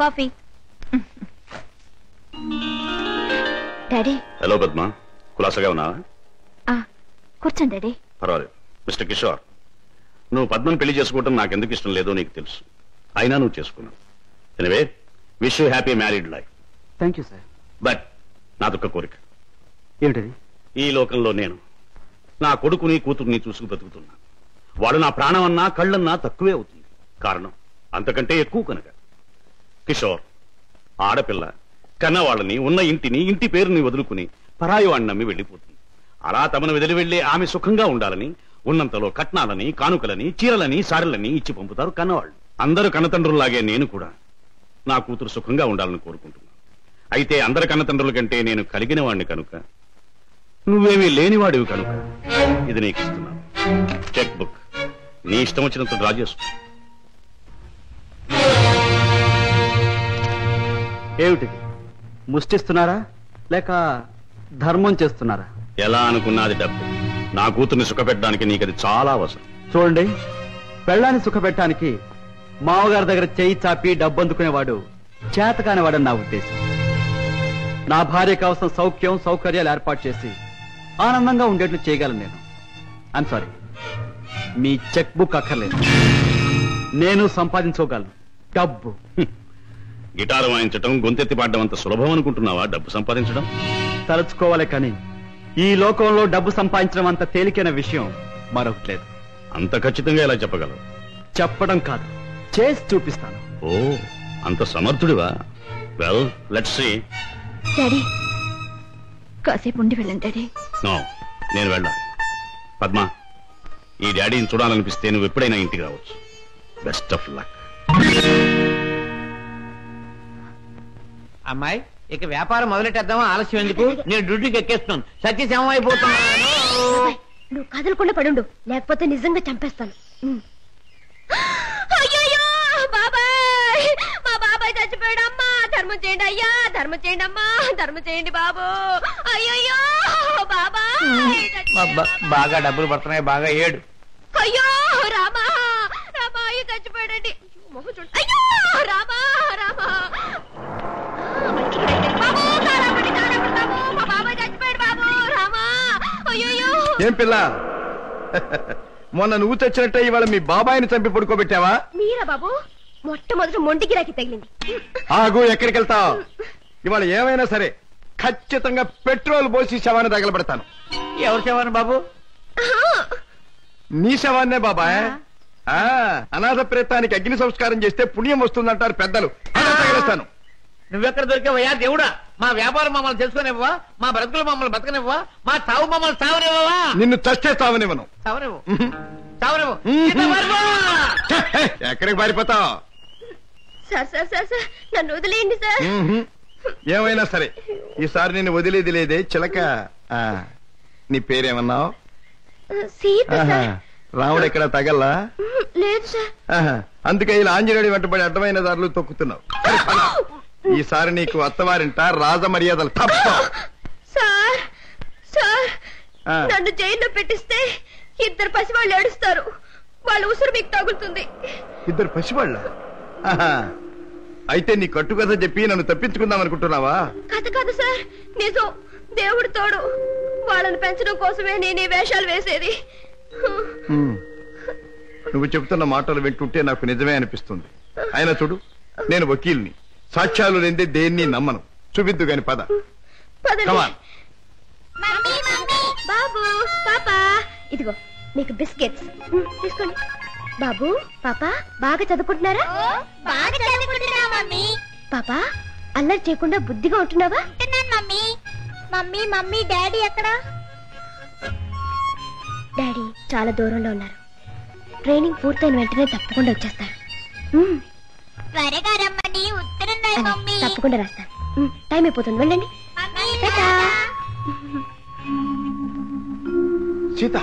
Coffee. Daddy. Hello Padma, కులాసగా ఉన్నావా? కూర్చోండి daddy. పర్వాలేదు. మిస్టర్ కిషోర్, నువ్వు పద్మను పెళ్లి చేసుకోవటం నాకు ఎందుకు ఇష్టం లేదో నీకు తెలుసు. అయినా నువ్వు చేసుకున్నావు. Anyway, wish you happy married life. Thank you sir. But నాదొక్క కోరిక. ఏమిటది? ఈ లోకంలో నేను నా కొడుకుని కూతుర్ని చూసుకు బతుకుతున్నా. వాడు నా ప్రాణం అన్నా కళ్ళన్నా తక్కువే అవుతుంది. కారణం అంతకంటే ఎక్కువ కనుక. కిషోర్, ఆడపిల్ల కన్నవాళ్ళని, ఉన్న ఇంటిని, ఇంటి పేరుని వదులుకుని పరాయి వాడిని నమ్మి వెళ్ళిపోతుంది. అలా తమను వదిలి వెళ్లే ఆమె సుఖంగా ఉండాలని ఉన్నంతలో కట్నాలని, కానుకలని, చీరలని, సారెలని ఇచ్చి పంపుతారు కన్నవాళ్ళు. అందరు కన్నతండ్రుల్లాగే నేను కూడా నా కూతురు సుఖంగా ఉండాలని కోరుకుంటున్నాను. అయితే అందరి కన్నతండ్రుల కంటే నేను కలిగిన వాడిని కనుక, నువ్వేమీ లేనివాడివి కనుక ఇది నీకు ఇస్తున్నాను. చెక్ బుక్ నీ ఇష్టం వచ్చినంత డ్రా చేసుకో. ఏమిటిది? ముష్టిస్తున్నారా లేక ధర్మం చేస్తున్నారా? ఎలా అనుకున్నది డబ్బు. నా కూతుర్ని సుఖపెట్టడానికి నీకు అది చాలా అవసరం. చూడండి, పెళ్ళాన్ని సుఖపెట్టడానికి మామగారి దగ్గర చేయి చాపి డబ్బు అందుకునేవాడు చేతకానివాడని నా ఉద్దేశం. నా భార్య కోసం సౌఖ్యం సౌకర్యాలు ఏర్పాటు చేసి ఆనందంగా ఉండేట్లు చేయగలను నేను. I'm sorry, me cheque book అక్కర్లేదు. నేను సంపాదించుకోగలను డబ్బు. గిటారు వాయించడం, గొంతెత్తి పాడడం అంత సులభం అనుకుంటున్నావా డబ్బు సంపాదించడం? తలుచుకోవాలి కానీ ఈ లోకంలో డబ్బు సంపాదించడం అంత తేలికైన విషయం మరొకటి లేదు. అంత ఖచ్చితంగా ఎలా చెప్పగలవు? చెప్పడం కాదు, చేసి చూపిస్తాను. ఓ, అంత సమర్థుడివా? Well, let's see. డాడీ, కాసేపు ఉండి వెళ్ళండి డాడీ. నో, నేను వెళ్ళాలి. పద్మా, ఈ డాడీని చూడాలనిపిస్తే నువ్వు ఎప్పుడైనా ఇంటికి రావచ్చు. Best of luck. అమ్మాయి, ఇక వ్యాపారం మొదలెట్టేద్దామా? ఆలస్యం ఎందుకు? నేను డ్యూటీకి ఎక్కేస్తున్నాను. సత్యశమం అయిపోతున్నాను. నువ్వు కదలకుండా పడుండు, లేకపోతే నిజంగా చంపేస్తాను. అయ్యో బాబాయ్, మా బాబాయ్ చచ్చిపోయాడమ్మా. ధర్మం చేయండి అయ్యా, ధర్మం చేయండి అమ్మా, ధర్మం చేయండి బాబు. అయ్యో బాబాయ్, బాగా డబ్బులు పడుతున్నాయి, బాగా ఏడు. అయ్యో రామా, రామా అయ్యో చచ్చిపోయాడండి. అయ్యో రామా, రామా బాబు, తారాపడి బాబు, మా బాబాయ్ చచ్చిపోయాడు బాబు. రామా, అయ్యో. ఏం పిల్ల, మొన్న నువ్వు చచ్చినట్టే ఇవాళ మీ బాబాయిని చంపి పడుకోబెట్టావా? మీరా బాబు? మొట్టమొదటి మొండి గిరాకి తగిలింది. ఆగు, ఎక్కడికి వెళ్తావు? ఇవాళ ఏమైనా సరే ఖచ్చితంగా పెట్రోల్ పోసి శవాన్ని తగలబెడతాను. ఎవరు శవాన్ని బాబు? నీ శవాన్నే బాబాయ్. అనాథ ప్రేతానికి అగ్ని సంస్కారం చేస్తే పుణ్యం వస్తుందంటారు పెద్దలు. తగలేస్తాను. నువ్వెక్కడ దొరికావయ్యా దేవుడా? మా వ్యాపారం మమ్మల్ని తెలుసుకునివ్వవా? మా బ్రతుకులు మమ్మల్ని బతకనివ్వవా? మా చావు మమ్మల్ని చావనివ్వవా? నిన్ను చస్తే చావనివ్వను. చావనివ్వు, చావనివ్వు. ఎక్కడికి పారిపోతావు? సార్ సార్ సార్ సార్, నన్ను వదిలేయండి సార్. ఏమైనా సరే ఈసారి నేను వదిలేది లేదే చిలక. నీ పేరేమన్నావు? సీత సార్. రాముడు ఎక్కడ తగల్లా? లేదు సార్. అందుకే ఇలా ఆంజనేయుడి వెంటబడి అడ్డమైన దారులు తొక్కుతున్నావు. ఈసారి నీకు అత్తవారింట రాజ మర్యాదలు తప్ప. సార్ సార్, నన్ను జైల్లో పెట్టిస్తే ఇద్దరు పసివాళ్ళు ఏడుస్తారు. వాళ్ళ ఉసురు మీకు తగులుతుంది. ఇద్దరు పసివాళ్ళ? అయితే నీ కట్టుకథ చెప్పి నన్ను తప్పించుకుందాం అనుకుంటున్నావా? కథ కాదు సార్, నిజం. దేవుడు తోడు. వాళ్ళని పెంచడం కోసమే నేను ఈ వేషాలు వేసేది. నువ్వు చెబుతున్న మాటలు వింటుంటే నాకు నిజమే అనిపిస్తుంది. అయినా చూడు, నేను వకీల్ని, సాక్ష్యాలు లేదే దేన్ని నమ్మను. చూపిద్దు గాని పద. బాబు, పాపా, ఇదిగో మీకు బిస్కెట్స్ తీసుకోండి. బాబు, పాపా, బాగా చదువుకుంటున్నారా? బాగా చదువుకుంటున్నా మమ్మీ. పాపా, అల్లరి చేయకుండా బుద్ధిగా ఉంటున్నావా? మమ్మీ. మమ్మీ మమ్మీ డాడీ ఎక్కడ? డాడీ చాలా దూరంలో ఉన్నారు. ట్రైనింగ్ పూర్తయిన వెంటనే తప్పకుండా వచ్చేస్తారు. త్వరగా రమ్మని ఉత్తరం రాయి మమ్మీ. తప్పకుండా రాస్తాను. టైం అయిపోతుంది, వెళ్ళండి. సీత,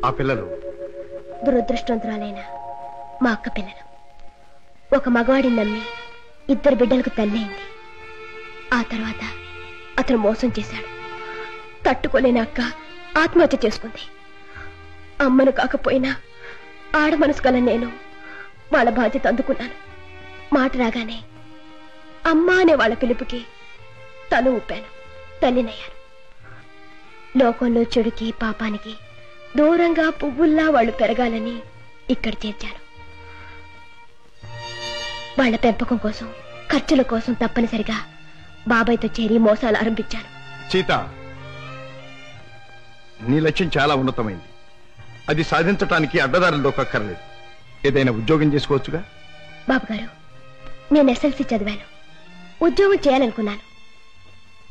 ఆ పిల్లలు దురదృష్టవంతురాలైన మా అక్క పిల్లలు. ఒక మగవాడిని నమ్మి ఇద్దరు బిడ్డలకు తల్లి అయింది. ఆ తర్వాత అతను మోసం చేశాడు. తట్టుకోలేని అక్క ఆత్మహత్య చేసుకుంది. అమ్మను కాకపోయినా ఆడ మనసు గల నేను వాళ్ళ బాధ్యత అందుకున్నాను. మాట రాగానే అమ్మా అనే వాళ్ళ పిలుపుకి తల ఊపాను, తల్లినయ్యాను. లోకంలో చెడుకి పాపానికి దూరంగా పువ్వుల్లా వాళ్ళు పెరగాలని ఇక్కడ చేర్చాను. వాళ్ళ పెంపకం కోసం, ఖర్చుల కోసం తప్పనిసరిగా బాబాయ్తో చేరి మోసాలు ఆరంభించాను. సీత, నీ లక్ష్యం చాలా ఉన్నతమైంది. అది సాధించటానికి అడ్డదారులు దొక్కక్కర్లేదు. ఏదైనా ఉద్యోగం చేసుకోవచ్చుగా. బాబుగారు, నేను ఎస్ఎల్సీ చదివాను, ఉద్యోగం చేయాలనుకున్నాను.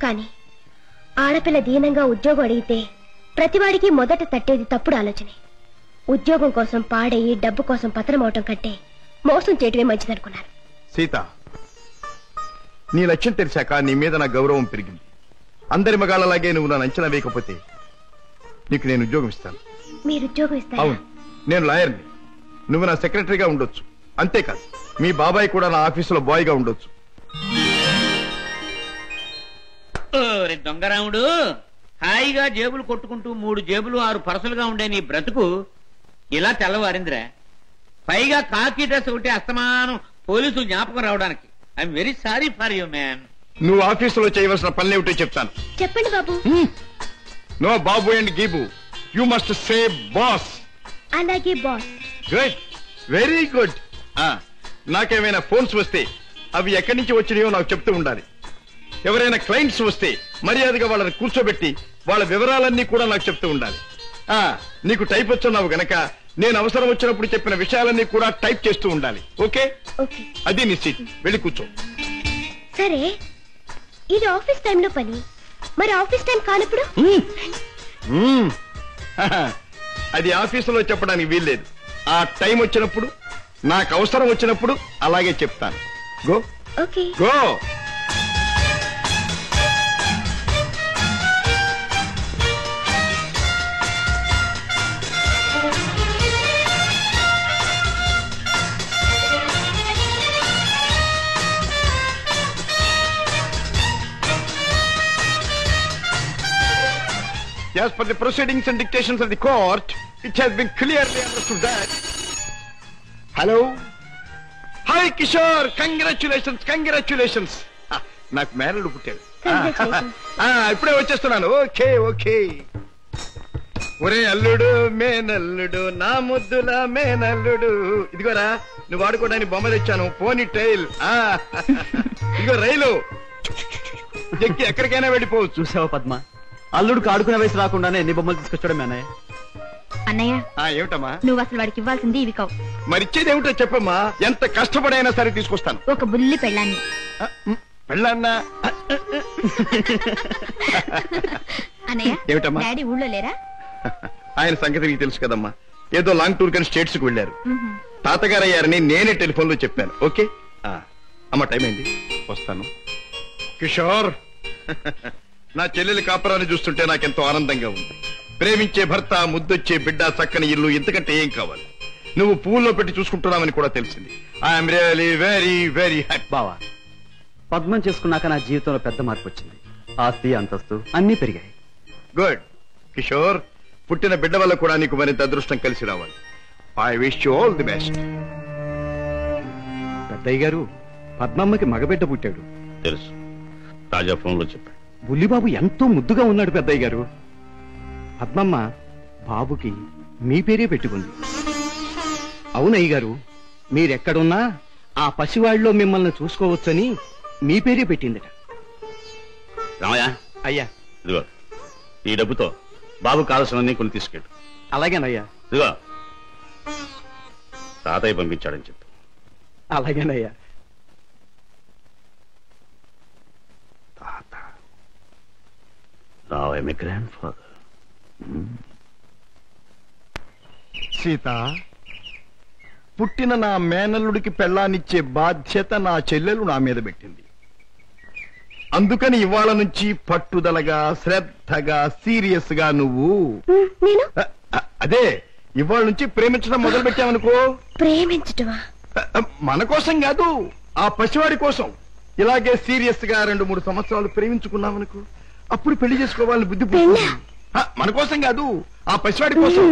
కానీ ఆడపిల్ల దీనంగా ఉద్యోగం అడిగితే ప్రతివాడికి మొదట తట్టేది తప్పుడు ఆలోచనే. ఉద్యోగం కోసం పాడయి డబ్బు కోసం పతనమవటం కంటే మోసం చేయటమే మంచిదనుకున్నాను. సీత, నీ లక్ష్యం తెలిసాక నీ మీద నా గౌరవం పెరిగింది. అందరి మగాళ్ళలాగే నువ్వు నన్ను అంచనా వేయకపోతే నీకు నేను ఉద్యోగం ఇస్తాను. మీరు ఉద్యోగం ఇస్తారా? అవును, నేను లాయర్ని. నువ్వు నా సెక్రటరీగా ఉండొచ్చు. అంతేకాదు, మీ బాబాయ్ కూడా నా ఆఫీసులో బాయ్ గా ఉండొచ్చు. దొంగరాముడు, హాయిగా జేబులు కొట్టుకుంటూ 3 జేబులు 6 పరసలుగా ఉండే నీ బ్రతుకు ఇలా తెల్లవారిందిరా. పైగా కాకి డ్రెస్ ఒకటి అస్తమానం పోలీసులు జ్ఞాపకం రావడానికి. I'm very sorry for you man. నువ్వు ఆఫీసులో చేయవలసిన పనులేమిటో చెప్తాను. చెప్పండి బాబు. నో బాబు అండ్ గీబు, యు మస్ట్ సే బాస్. అలాగే బాస్. Good, very good. నాకేమైనా ఫోన్స్ వస్తే అవి ఎక్కడి నుంచి వచ్చినాయో నాకు చెప్తూ ఉండాలి. ఎవరైనా క్లయింట్స్ వస్తే మర్యాదగా వాళ్ళని కూర్చోబెట్టి వాళ్ళ వివరాలన్నీ కూడా నాకు చెప్తూ ఉండాలి. నీకు టైప్ వచ్చున్నావు గనక నేను అవసరం వచ్చినప్పుడు చెప్పిన విషయాలన్నీ కూడా టైప్ చేస్తూ ఉండాలి. ఓకే? అది నీ సీట్, వెళ్ళి కూర్చో. సరే, ఇది ఆఫీస్ టైంలో పని, మరి ఆఫీస్ టైం కానప్పుడు? అది ఆఫీసులో చెప్పడానికి వీల్లేదు. ఆ టైం వచ్చినప్పుడు, నాకు అవసరం వచ్చినప్పుడు అలాగే చెప్తాను. Go. Okay. Go. As per the proceedings and dictations of the court, it has been clearly understood that... Hello? Hi, Kishore! Congratulations, congratulations! నాకు మేనల్లుడు పుట్టాడు. ఇప్పుడే వచ్చేస్తున్నాను. Okay okay. ఒరే అల్లుడు, మేనల్లుడు, నా ముద్దుల మేనల్లుడు. ఇదిగోరా, నువ్వు వాడుకోవడానికి బొమ్మ తెచ్చాను. పోనీ టైల్. ఇదిగో రైలు ఎక్కి ఎక్కడికైనా వెళ్ళిపోవచ్చు. చూసావా పద్మ, అల్లుడికి ఆడుకునే వయసు రాకుండానే ఎన్ని బొమ్మలు తీసుకొచ్చాడు మీ అన్నయ్య. అన్నయ్య, ఏమిటమ్మా నువ్వు అసలు వాడికి ఇవ్వాల్సింది ఇవి కావు. మరిచ్చేది ఏమిటో చెప్పమ్మా. ఎంత కష్టపడైనా సరే తీసుకొస్తాను. ఒక బుల్లి పెళ్ళాన్ని. పెళ్ళన్నా? అన్నయ్య, ఏమిటమ్మా? డాడీ ఊళ్ళో లేరా? ఆయన సంగతి నీకు తెలుసు కదమ్మా. ఏదో లాంగ్ టూర్ కానీ స్టేట్స్ కు వెళ్ళారు. తాతగారు అయ్యారని నేనే టెలిఫోన్ లో చెప్పాను. ఓకే అమ్మ, టైం అయింది, వస్తాను. కిషోర్, నా చెల్లెలి కాపురాన్ని చూస్తుంటే నాకెంతో ఆనందంగా ఉంది. ప్రేమించే భర్త, ముద్దొచ్చే బిడ్డ, చక్కని ఇల్లు, ఇంతకంటే ఏం కావాలి? నువ్వు పువ్వుల్లో పెట్టి చూసుకుంటున్నావని కూడా తెలిసింది. I'm really very very happy. బావా, పద్మం చేసుకున్నాక నా జీవితంలో పెద్ద మార్పు వచ్చింది. ఆస్తి, అంతస్తు అన్నీ పెరిగాయి. గుడ్ కిషోర్, పుట్టిన బిడ్డ వల్ల కూడా నీకు మరింత అదృష్టం కలిసి రావాలి. I wish you all the best. పెద్దయ్య గారు, పద్మమ్మకి మగబిడ్డ పుట్టాడు. తెలుసు, తాజా ఫోన్ లో చెప్పాడు. బుల్లిబాబు ఎంతో ముద్దుగా ఉన్నాడు పెద్దయ్య గారు. పద్మమ్మ బాబుకి మీ పేరే పెట్టుకుంది. అవునయ్య గారు, మీరెక్కడున్నా ఆ పసివాళ్ళలో మిమ్మల్ని చూసుకోవచ్చని మీ పేరే పెట్టిందట. రామయ్య, అయ్యా, ఇదిగో ఈ డబ్బుతో బాబు కావాల్సినవన్నీ కొని తీసుకెళ్ళు. అలాగేనయ్యా. ఇదిగో తాతయ్య పంపించాడని చెప్పు. అలాగేనయ్యా. Now I'm a grandfather. Sita, పుట్టిన నా మేనల్లుడికి పెళ్ళానిచ్చే బాధ్యత నా చెల్లెలు నా మీద పెట్టింది. అందుకని ఇవాళ నుంచి పట్టుదలగా, శ్రద్ధగా, సీరియస్ గా నువ్వు అదే ఇవాళ నుంచి ప్రేమించడం మొదలు పెట్టావనుకో. ప్రేమించటమా? మన కోసం కాదు, ఆ పసివాడి కోసం. ఇలాగే సీరియస్ గా 2-3 సంవత్సరాలు ప్రేమించుకున్నావనుకో, అప్పుడు పెళ్లి చేసుకోవాలని బుద్ధి పుట్టింది. మన కోసం కాదు, ఆ పసివాడి కోసం.